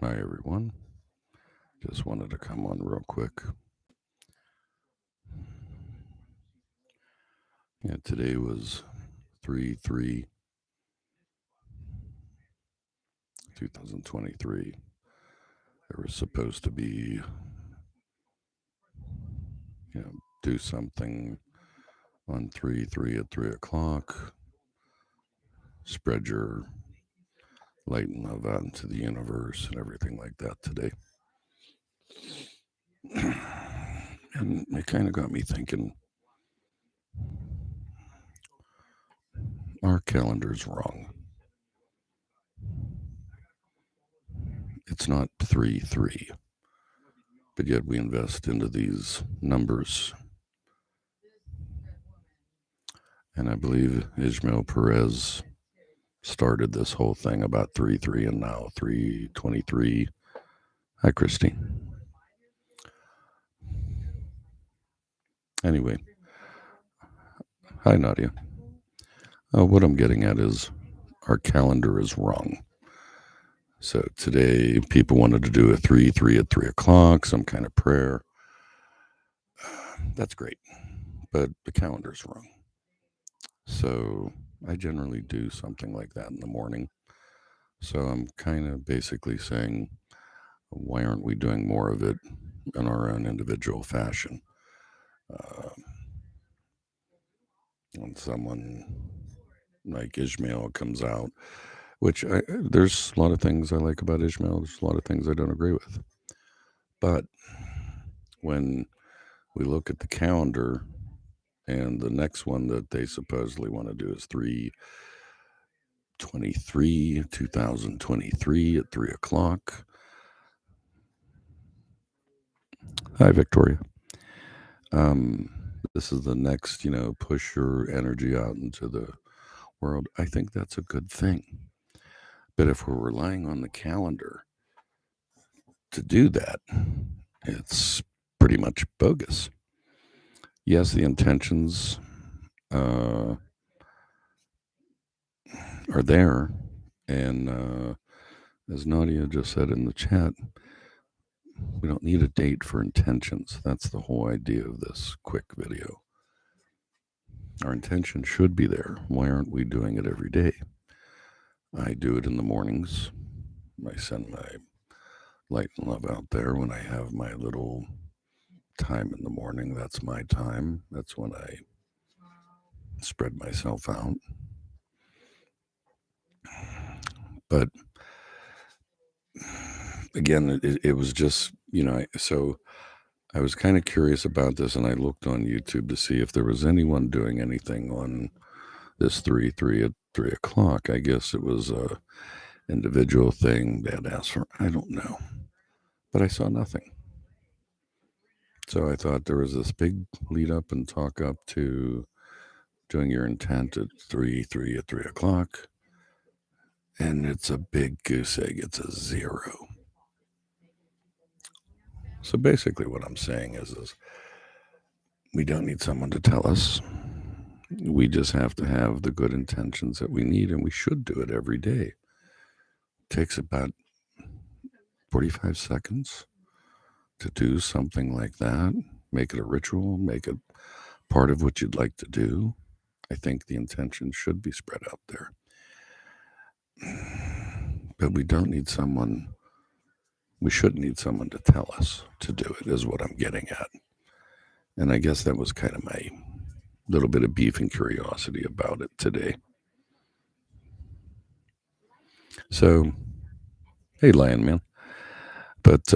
Hi, everyone. Just wanted to come on real quick. Yeah, today was 3/3/2023. There was supposed to be, do something on 3/3 at 3 o'clock, spread your light and love out into the universe and everything like that today. And it kind of got me thinking, our calendar's wrong. It's not 3/3, but yet we invest into these numbers. And I believe Ismael Perez started this whole thing about 3/3 and now 3/23. Hi, Christine. Anyway, hi, Nadia. What I'm getting at is our calendar is wrong. So today, people wanted to do a 3/3 at 3 o'clock, some kind of prayer. That's great, but the calendar's wrong. So I generally do something like that in the morning. So I'm kind of basically saying, why aren't we doing more of it in our own individual fashion? When someone like Ishmael comes out, which there's a lot of things I like about Ishmael, there's a lot of things I don't agree with. But when we look at the calendar, and the next one that they supposedly want to do is 3/23/2023 at 3 o'clock. Hi, Victoria. This is the next, push your energy out into the world. I think that's a good thing. But if we're relying on the calendar to do that, it's pretty much bogus. Yes, the intentions are there. And as Nadia just said in the chat, we don't need a date for intentions. That's the whole idea of this quick video. Our intention should be there. Why aren't we doing it every day? I do it in the mornings. I send my light and love out there when I have my little time in the morning. That's my time. That's when I spread myself out. But again, it was just, so I was kind of curious about this, and I looked on YouTube to see if there was anyone doing anything on this 3/3 at 3 o'clock. I guess it was a individual thing they had asked for. I don't know. But I saw nothing. So I thought there was this big lead up and talk up to doing your intent at 3/3 at 3 o'clock. And it's a big goose egg. It's a 0. So basically what I'm saying is we don't need someone to tell us. We just have to have the good intentions that we need, and we should do it every day. It takes about 45 seconds to do something like that. Make it a ritual, make it part of what you'd like to do. I think the intention should be spread out there. But we don't need someone, we shouldn't need someone to tell us to do it, is what I'm getting at. And I guess that was kind of my little bit of beef and curiosity about it today. So, hey, Lion Man. But,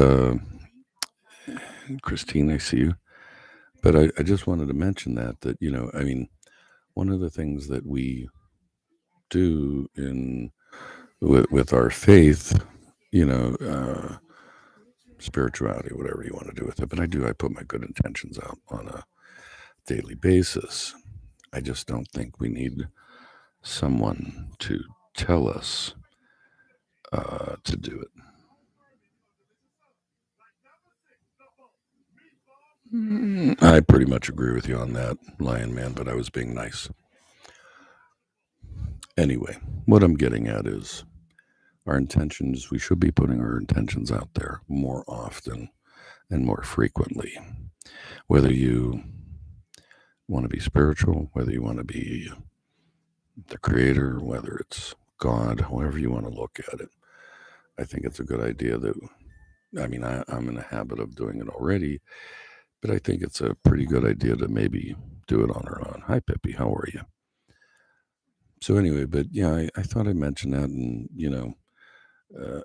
Christine, I see you. But I just wanted to mention that, one of the things that we do with our faith, spirituality, whatever you want to do with it. But I put my good intentions out on a daily basis. I just don't think we need someone to tell us to do it. I pretty much agree with you on that, Lion Man, but I was being nice. Anyway, what I'm getting at is our intentions, we should be putting our intentions out there more often and more frequently. Whether you want to be spiritual, whether you want to be the creator, whether it's God, however you want to look at it, I think it's a good idea that, I'm in a habit of doing it already, but I think it's a pretty good idea to maybe do it on our own. Hi, Pippi, how are you? So, anyway, but yeah, I thought I'd mention that. And,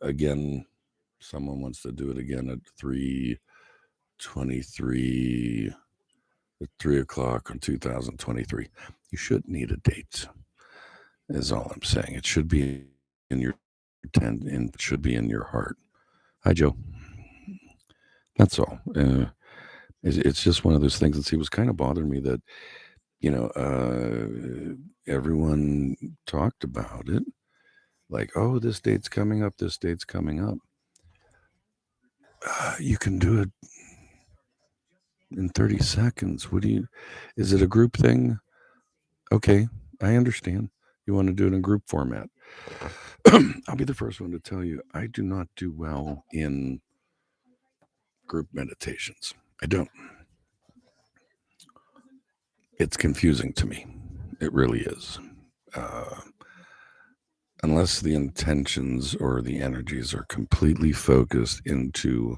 again, someone wants to do it again at 3:23 at 3 o'clock on 2023. You shouldn't need a date, is all I'm saying. It should be in your tent and it should be in your heart. Hi, Joe. That's all. It's just one of those things. And see, it was kind of bothering me that, everyone talked about it. Like, oh, this date's coming up. This date's coming up. You can do it in 30 seconds. Is it a group thing? Okay, I understand. You want to do it in group format. I'll be the first one to tell you, I do not do well in group meditations. I don't. It's confusing to me. It really is. Uh, unless the intentions or the energies are completely focused into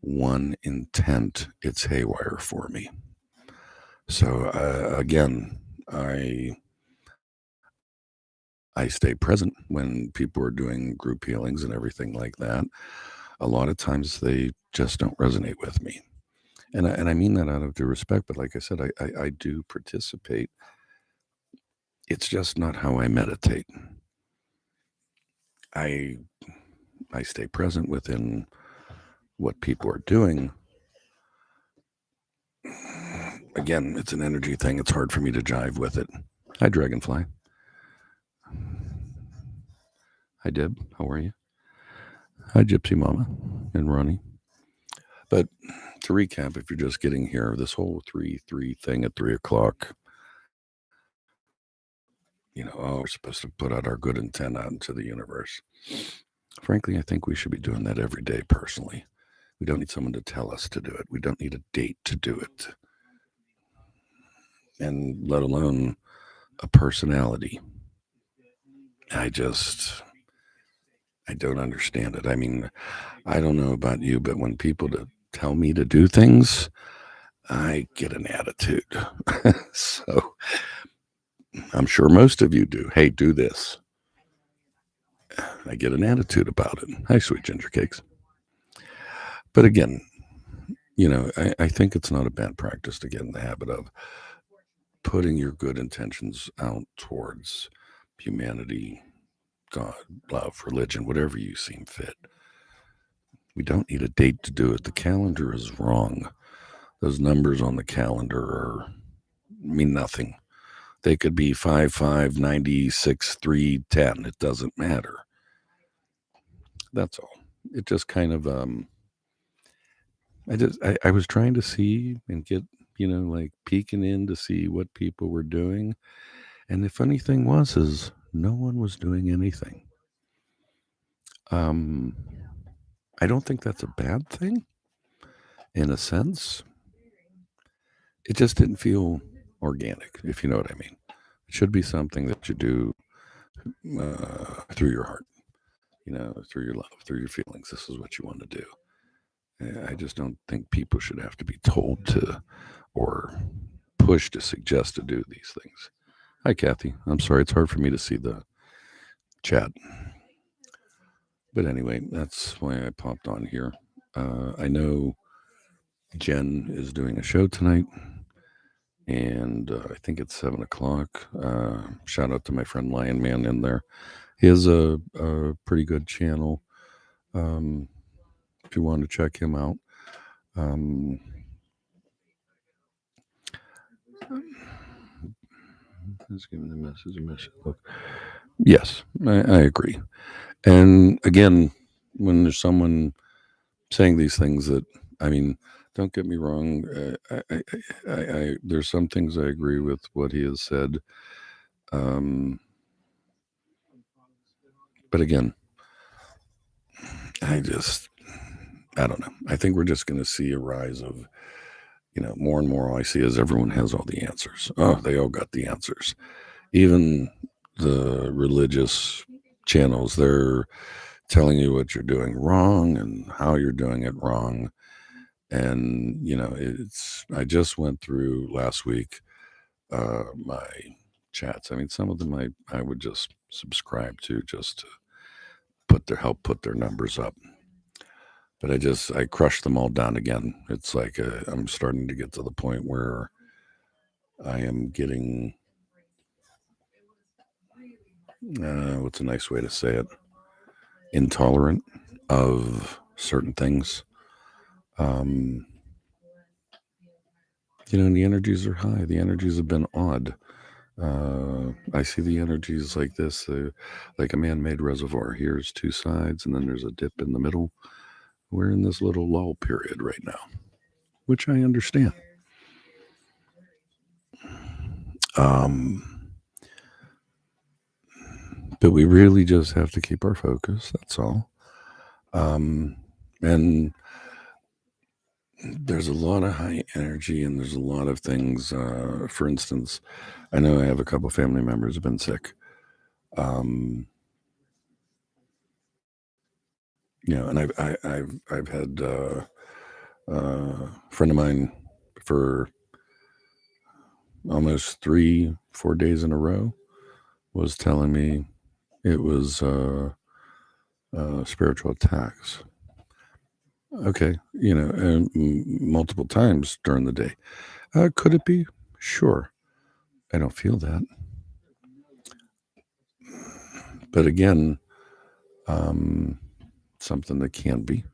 one intent, it's haywire for me. So again, I stay present when people are doing group healings and everything like that. A lot of times they just don't resonate with me. And I mean that out of due respect, but like I said, I do participate. It's just not how I meditate. I I stay present within what people are doing. Again, it's an energy thing. It's hard for me to jive with it. Hi, Dragonfly. Hi, Deb. How are you? Hi, Gypsy Mama and Ronnie. But to recap, if you're just getting here, this whole 3-3 thing at 3 o'clock, we're supposed to put out our good intent out into the universe. Frankly, I think we should be doing that every day personally. We don't need someone to tell us to do it. We don't need a date to do it. And let alone a personality. I don't understand it. I mean, I don't know about you, but when people tell me to do things, I get an attitude. So I'm sure most of you do. Hey, do this. I get an attitude about it. Hi, sweet ginger cakes. But again, I think it's not a bad practice to get in the habit of putting your good intentions out towards humanity, God, love, religion, whatever you seem fit. We don't need a date to do it. The calendar is wrong. Those numbers on the calendar mean nothing. They could be 5, 96, 3, 10. It doesn't matter. That's all. It just kind of I was trying to see and get, like peeking in to see what people were doing. And the funny thing is no one was doing anything. I don't think that's a bad thing in a sense. It just didn't feel organic, if you know what I mean. It should be something that you do through your heart, through your love, through your feelings. This is what you want to do. I just don't think people should have to be told to or pushed to suggest to do these things. Hi, Kathy. I'm sorry. It's hard for me to see the chat. But anyway, that's why I popped on here. I know Jen is doing a show tonight, and I think it's 7 o'clock. Shout out to my friend Lion Man in there. He has a pretty good channel. If you want to check him out. Let's give him the message. Look. Yes, I agree. And again, when there's someone saying these things that, don't get me wrong. There's some things I agree with what he has said. But again, I don't know. I think we're just going to see a rise of, more and more. All I see is everyone has all the answers. Oh, they all got the answers. Even the religious channels, they're telling you what you're doing wrong and how you're doing it wrong. And, I just went through last week my chats. I mean, some of them I would just subscribe to just to help put their numbers up. But I crushed them all down again. It's like I'm starting to get to the point where I am getting, what's a nice way to say it, intolerant of certain things. And the energies are high. The energies have been odd. I see the energies like this, like a man-made reservoir. Here's two sides, and then there's a dip in the middle. We're in this little lull period right now, which I understand. But we really just have to keep our focus. That's all. And there's a lot of high energy, and there's a lot of things. For instance, I know I have a couple family members who've been sick. And and I've had a friend of mine for almost 3-4 days in a row was telling me it was spiritual attacks. Okay, multiple times during the day. Could it be? Sure. I don't feel that. But again, something that can be.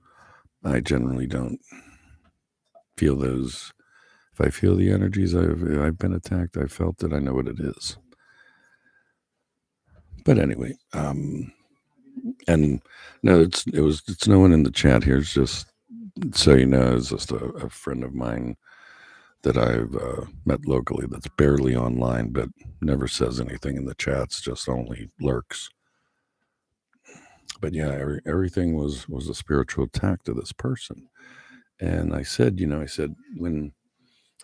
I generally don't feel those. If I feel the energies, I've been attacked. I felt it. I know what it is. But anyway, and no, it's no one in the chat here. It's just so you know, it's just a friend of mine that I've met locally that's barely online, but never says anything in the chats, just only lurks. But yeah, everything was a spiritual attack to this person. And I said, when,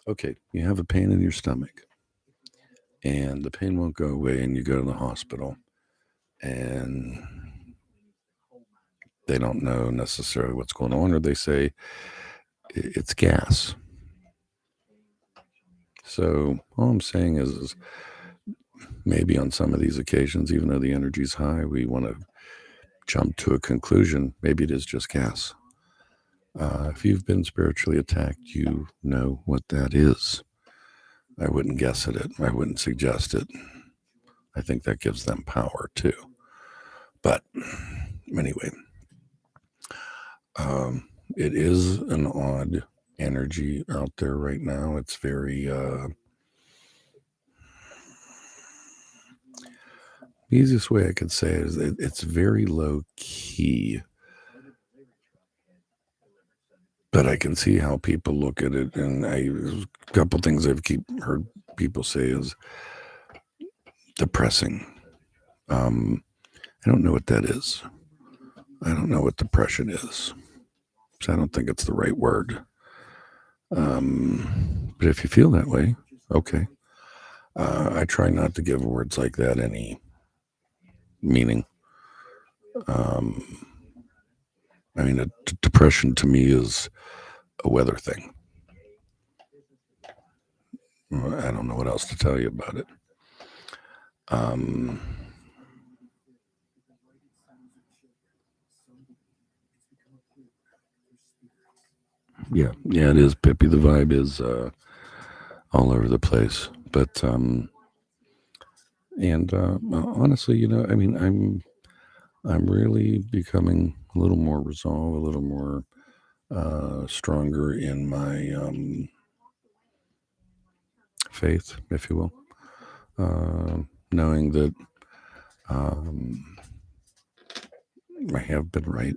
okay, you have a pain in your stomach and the pain won't go away and you go to the hospital and they don't know necessarily what's going on, or they say it's gas. So all I'm saying is maybe on some of these occasions, even though the energy's high, we want to jump to a conclusion. Maybe it is just gas. If you've been spiritually attacked, you know what that is. I wouldn't guess at it. I wouldn't suggest it. I think that gives them power too. But anyway, it is an odd energy out there right now. It's very, the easiest way I could say it is it's very low key. But I can see how people look at it, and a couple things I've heard people say is depressing. I don't know what that is. I don't know what depression is, so I don't think it's the right word. But if you feel that way, okay. I try not to give words like that any meaning. I mean, depression to me is a weather thing. I don't know what else to tell you about it. Yeah, it is. Pippi, the vibe is all over the place. But honestly, I mean, I'm really becoming a little more resolved, a little more stronger in my faith, if you will, knowing that I have been right,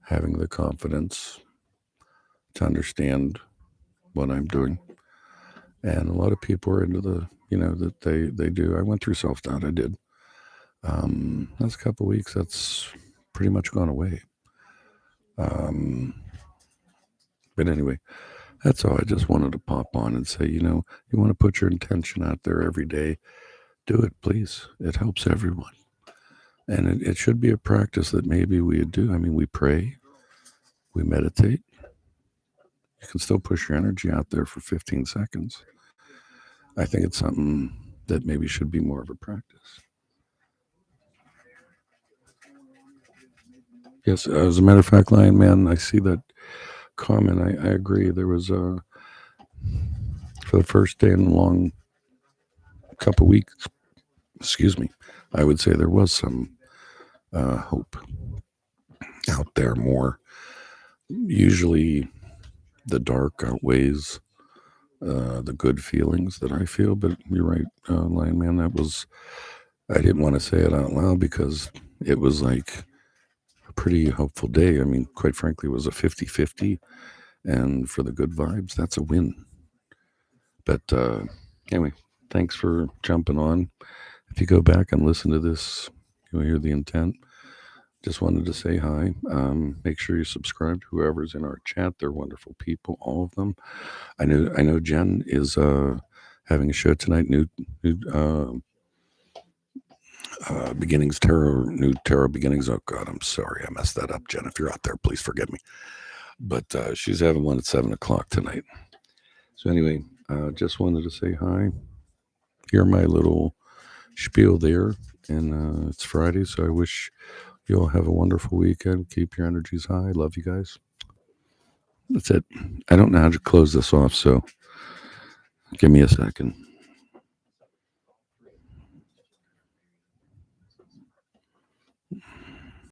having the confidence to understand what I'm doing. And a lot of people are into the, that they do. I went through self-doubt. I did. Last couple of weeks, that's pretty much gone away. But anyway, that's all. I just wanted to pop on and say, you want to put your intention out there every day. Do it, please. It helps everyone. And it should be a practice that maybe we do. I mean, we pray, we meditate. You can still push your energy out there for 15 seconds. I think it's something that maybe should be more of a practice. Yes, as a matter of fact, Lion Man, I see that comment. I agree. There was for the first day in a long couple weeks, excuse me, I would say there was some hope out there more. Usually the dark outweighs the good feelings that I feel, but you're right, Lion Man, I didn't want to say it out loud because it was like a pretty hopeful day. I mean, quite frankly, it was a 50-50, and for the good vibes, that's a win. But anyway, thanks for jumping on. If you go back and listen to this, you'll hear the intent. Just wanted to say hi. Make sure you subscribe to whoever's in our chat. They're wonderful people, all of them. I know Jen is having a show tonight. New beginnings, new tarot beginnings. Oh God, I'm sorry, I messed that up, Jen. If you're out there, please forgive me. But she's having one at 7:00 tonight. So anyway, just wanted to say hi. Hear my little spiel there, and it's Friday, so I wish you all have a wonderful weekend. Keep your energies high. Love you guys. That's it. I don't know how to close this off, so give me a second.